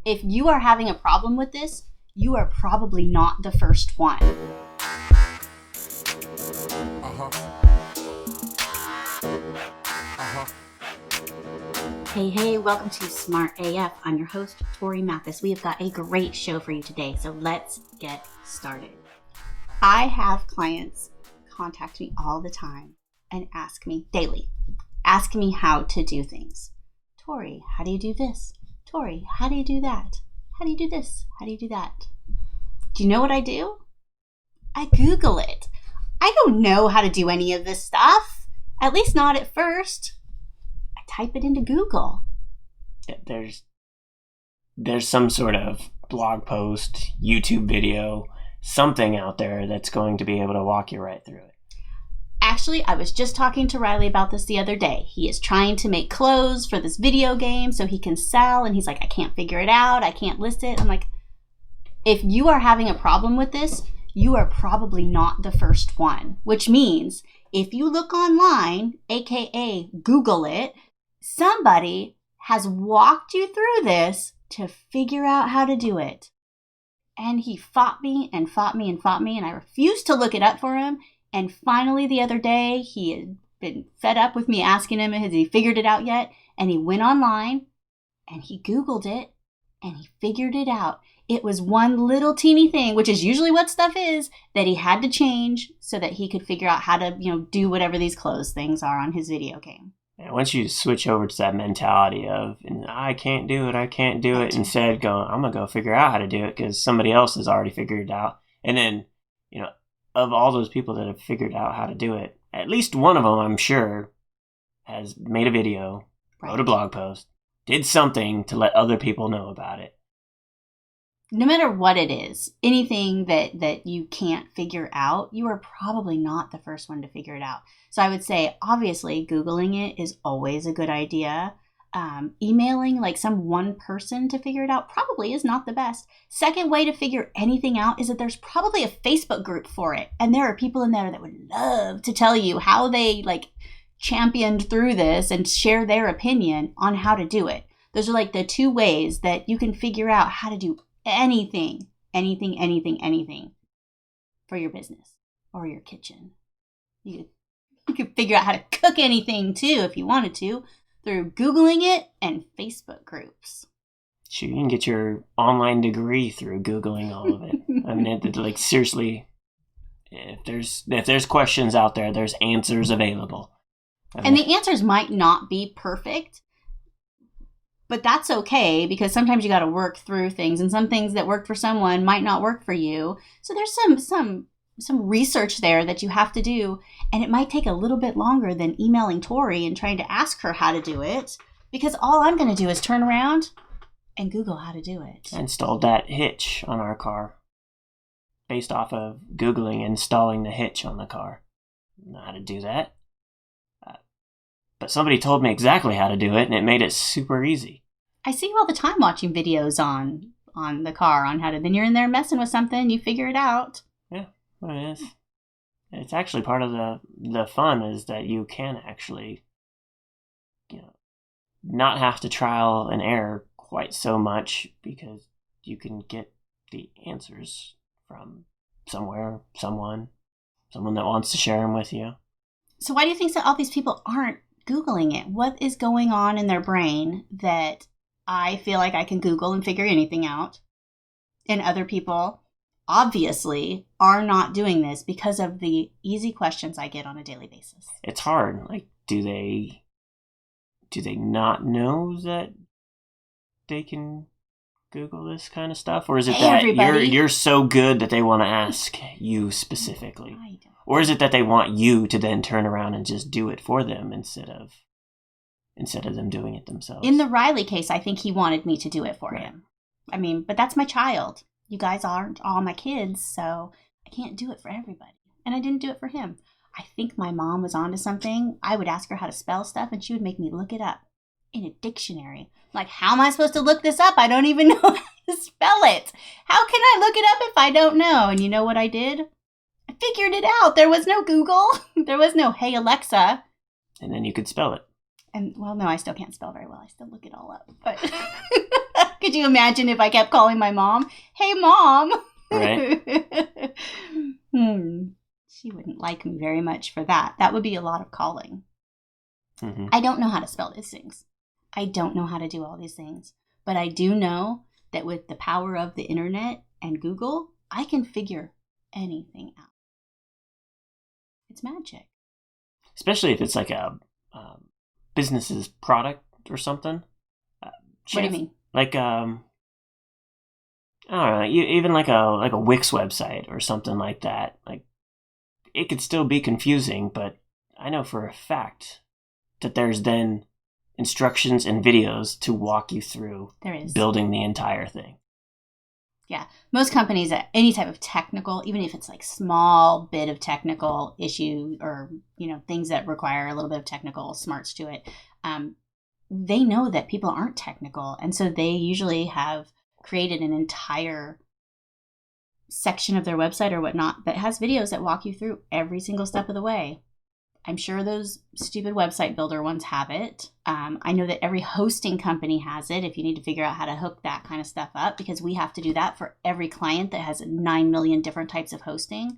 If you are having a problem with this, you are probably not the first one. Hey, welcome to Smart AF. I'm your host, Torie Mathis. We have got a great show for you today, so let's get started. I have clients contact me all the time and ask me daily, ask me how to do things. Torie, how do you do this? Torie, how do you do that? How do you do this? How do you do that? Do you know what I do? I Google it. I don't know how to do any of this stuff, at least not at first. I type it into Google. There's some sort of blog post, YouTube video, something out there that's going to be able to walk you right through it. Actually, I was just talking to Riley about this the other day. He is trying to make clothes for this video game so he can sell, and he's like, I can't figure it out. I can't list it. I'm like, if you are having a problem with this, you are probably not the first one, which means if you look online, aka Google it, somebody has walked you through this to figure out how to do it. And he fought me, and I refused to look it up for him. And finally, the other day, he had been fed up with me asking him, has he figured it out yet? And he went online, and he Googled it, and he figured it out. It was one little teeny thing, which is usually what stuff is, that he had to change so that he could figure out how to, do whatever these clothes things are on his video game. And once you switch over to that mentality of, I can't do it, instead I'm going to go figure out how to do it because somebody else has already figured it out. And then, of all those people that have figured out how to do it, at least one of them, I'm sure, has made a video, wrote a blog post, did something to let other people know about it. No matter what it is, anything that you can't figure out, you are probably not the first one to figure it out. So I would say, obviously, Googling it is always a good idea. Emailing some one person to figure it out probably is not the best. Second way to figure anything out is that there's probably a Facebook group for it. And there are people in there that would love to tell you how they championed through this and share their opinion on how to do it. Those are the two ways that you can figure out how to do anything for your business or your kitchen. You could figure out how to cook anything too if you wanted to through Googling it and Facebook groups. Sure, you can get your online degree through Googling all of it. I mean, seriously, if there's questions out there, there's answers available. And the answers might not be perfect, but that's okay because sometimes you got to work through things, and some things that work for someone might not work for you. So there's some research there that you have to do, and it might take a little bit longer than emailing Torie and trying to ask her how to do it, because all I'm going to do is turn around and Google how to do it. I installed that hitch on our car based off of Googling installing the hitch on the car. I don't know how to do that. But somebody told me exactly how to do it, and it made it super easy. I see you all the time watching videos on the car on how to. Then you're in there messing with something, you figure it out. Yeah, well, it's actually part of the fun is that you can actually, not have to trial and error quite so much because you can get the answers from somewhere, someone that wants to share them with you. So why do you think that all these people aren't Googling it? What is going on in their brain that I feel like I can Google and figure anything out, and other people obviously are not doing this because of the easy questions I get on a daily basis? It's hard. Do they not know that they can Google this kind of stuff, or is it that you're so good that they want to ask you specifically? I don't. Or is it that they want you to then turn around and just do it for them instead of them doing it themselves? In the Riley case, I think he wanted me to do it for him. I mean, but that's my child. You guys aren't all my kids, so I can't do it for everybody. And I didn't do it for him. I think my mom was onto something. I would ask her how to spell stuff, and she would make me look it up in a dictionary. How am I supposed to look this up? I don't even know how to spell it. How can I look it up if I don't know? And you know what I did? I figured it out. There was no Google. There was no, hey, Alexa. And then you could spell it. And, well, no, I still can't spell very well. I still look it all up. But could you imagine if I kept calling my mom, hey, Mom? Right. She wouldn't like me very much for that. That would be a lot of calling. Mm-hmm. I don't know how to spell these things. I don't know how to do all these things. But I do know that with the power of the internet and Google, I can figure anything out. It's magic. Especially if it's like a business's product or something. What do you mean? Like I don't know, even like a Wix website or something like that. Like, it could still be confusing, but I know for a fact that there's then instructions and videos to walk you through building the entire thing. Yeah. Most companies, any type of technical, even if it's like small bit of technical issue or, things that require a little bit of technical smarts to it, they know that people aren't technical. And so they usually have created an entire section of their website or whatnot that has videos that walk you through every single step of the way. I'm sure those stupid website builder ones have it. I know that every hosting company has it if you need to figure out how to hook that kind of stuff up, because we have to do that for every client that has 9 million different types of hosting.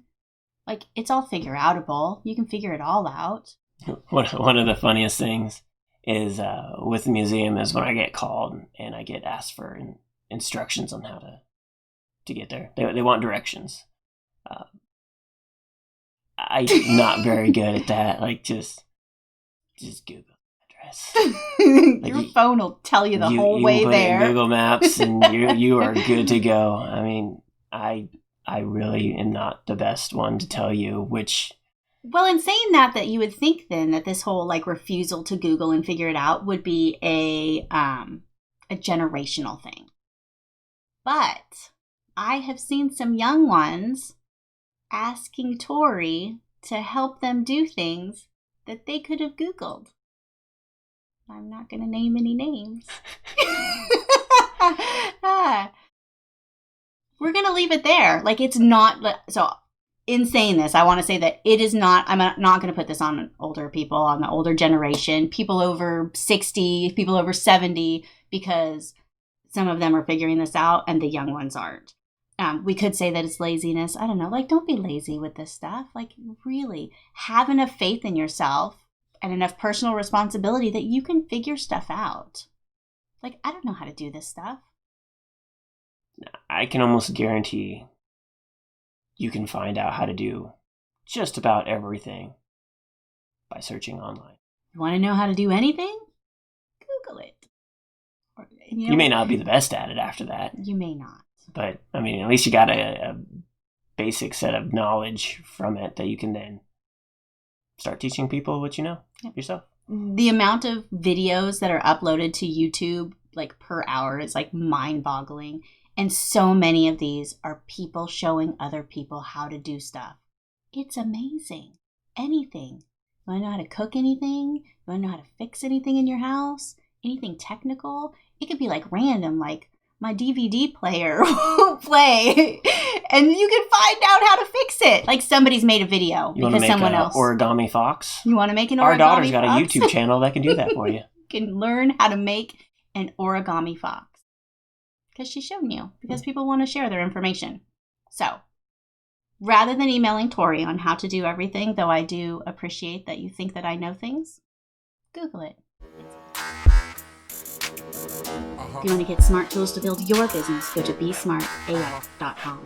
Like, it's all figure outable. You can figure it all out. One of the funniest things is with the museum is when I get called and I get asked for instructions on how to get there. They want directions. I'm not very good at that. Like, just Google address. Your phone will tell you the whole way put there. It in Google Maps, and you are good to go. I mean, I really am not the best one to tell you which. Well, in saying that you would think then that this whole like refusal to Google and figure it out would be a generational thing. But I have seen some young ones asking Torie to help them do things that they could have Googled. I'm not going to name any names. We're going to leave it there. Like, it's not... So, in saying this, I want to say that it is not... I'm not going to put this on older people, on the older generation, people over 60, people over 70, because some of them are figuring this out and the young ones aren't. We could say that it's laziness. I don't know. Like, don't be lazy with this stuff. Like, really, have enough faith in yourself and enough personal responsibility that you can figure stuff out. Like, I don't know how to do this stuff. I can almost guarantee you can find out how to do just about everything by searching online. You want to know how to do anything? Google it. Or, you may not be the best at it after that. You may not. But, I mean, at least you got a basic set of knowledge from it that you can then start teaching people what you know yourself. The amount of videos that are uploaded to YouTube, like, per hour is, like, mind-boggling. And so many of these are people showing other people how to do stuff. It's amazing. Anything. You want to know how to cook anything? You want to know how to fix anything in your house? Anything technical? It could be, like, random, like, my DVD player won't play, and you can find out how to fix it. Like, somebody's made a video because someone else. Origami fox. You want to make an origami fox? Our daughter's got fox? a YouTube channel that can do that for you. You can learn how to make an origami fox because she's shown you. Because people want to share their information. So, rather than emailing Torie on how to do everything, though I do appreciate that you think that I know things, Google it. If you want to get smart tools to build your business, go to besmartaf.com.